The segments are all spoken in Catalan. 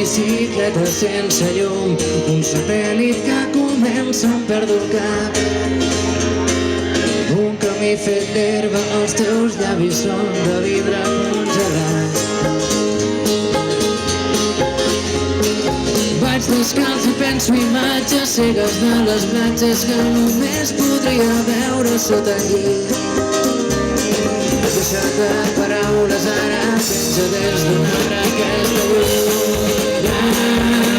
bicicleta sense llum, un satèl·lit que comença a perdre el cap. Un camí fet d'herba, els teus llavis són de vidre congelat. Vaig descalç i penso imatges cegues de les platges que només podria veure sota el llit. Deixa't de paraules, ara penja des d'un arbre aquesta llum. La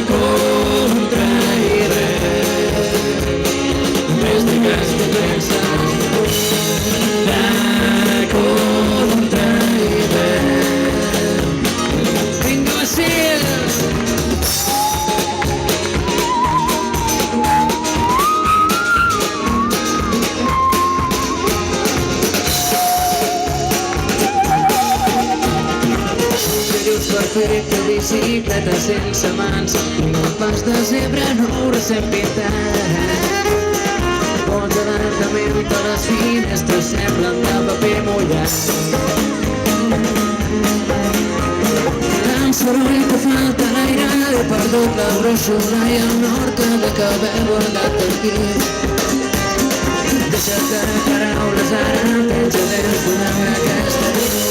contra i res, només de cas que penses. La contra i res. Vinga, Basil! Perfecte, bicicleta sense mans, un pas de zebra no ho recent pintat. Pots anar-te-ment per les finestres semblen de paper mullat. Tan soroll que falta l'aire, he perdut la brossura i el nord que de que haver guardat aquí. Deixa't de paraules, ara penja des d'una hora aquesta nit.